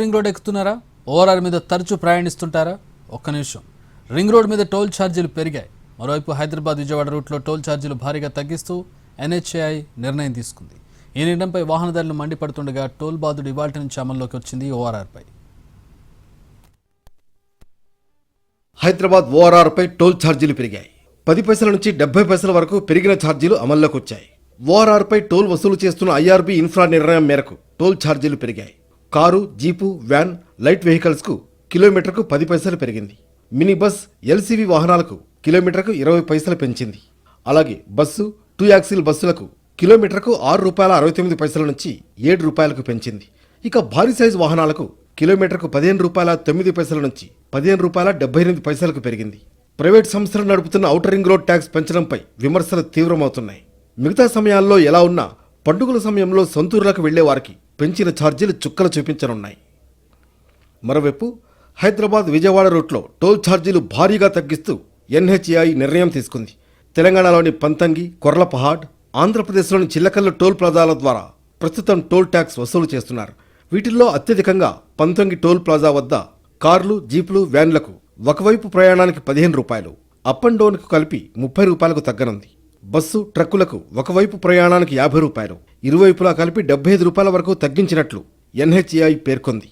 Ring road ఎక్కుతున్నారా? ORR మీద తరచూ ప్రయాణిస్తుంటారా? ఒక్క నిమిషం. రింగ్ రోడ్ మీద టోల్ ఛార్జీలు పెరిగాయి. మరోవైపు హైదరాబాద్ విజయవాడ రూట్లో టోల్ ఛార్జీలు భారీగా తగ్గిస్తూ ఎన్హెచ్ఏఐ నిర్ణయం తీసుకుంది. ఈ నిర్ణయంపై వాహనదారులు మండిపడుతుండగా టోల్ బాధుడు ఇవాల్టి నుంచి అమల్లోకి వచ్చింది ఓఆర్ఆర్పై. హైదరాబాద్ ఓఆర్ఆర్పై టోల్ ఛార్జీలు పెరిగాయి. 10 పైసల నుంచి 70 పైసల వరకు పెరిగిన ఛార్జీలు అమల్లోకి వచ్చాయి. ఓఆర్ఆర్పై టోల్ వసూలు చేస్తున్న ఐఆర్బీ ఇన్ఫ్రా నిర్ణయం మేరకు టోల్ ఛార్జీలు పెరిగాయి. కారు, జీపు, వ్యాన్, లైట్ వెహికల్స్కు కిలోమీటర్కు 10 పైసలు పెరిగింది. మినీ బస్, ఎల్సీవీ వాహనాలకు కిలోమీటర్కు 20 పైసలు పెంచింది. అలాగే బస్సు, 2 యాక్సిల్ బస్సులకు కిలోమీటర్కు ₹6.69 నుంచి ₹7 పెంచింది. ఇక భారీ సైజు వాహనాలకు కిలోమీటర్కు ₹15.09 నుంచి ₹15.78 పెరిగింది. ప్రైవేట్ సంస్థలు నడుపుతున్న ఔటర్ రింగ్ రోడ్ ట్యాక్స్ పెంచడంపై విమర్శలు తీవ్రమవుతున్నాయి. మిగతా సమయాల్లో ఎలా ఉన్నా పండుగల సమయంలో సొంతూరులకు వెళ్లే వారికి పెంచిన ఛార్జీలు చుక్కలు చూపించనున్నాయి. మరోవైపు హైదరాబాద్ విజయవాడ రూట్లో టోల్ ఛార్జీలు భారీగా తగ్గిస్తూ ఎన్హెచ్ఏఐ నిర్ణయం తీసుకుంది. తెలంగాణలోని పంతంగి, కొర్లపహాడ్, ఆంధ్రప్రదేశ్లోని చిల్లకల్లు టోల్ ప్లాజాల ద్వారా ప్రస్తుతం టోల్ ట్యాక్స్ వసూలు చేస్తున్నారు. వీటిల్లో అత్యధికంగా పంతంగి టోల్ ప్లాజా వద్ద కార్లు, జీపులు, వ్యాన్లకు ఒకవైపు ప్రయాణానికి ₹15, అప్ అండ్ డౌన్కు కలిపి ₹30 తగ్గనుంది. బస్సు, ట్రక్కులకు ఒకవైపు ప్రయాణానికి ₹50, ఇరువైపులా కలిపి ₹75 వరకు తగ్గించినట్లు ఎన్హెచ్ఏఐ పేర్కొంది.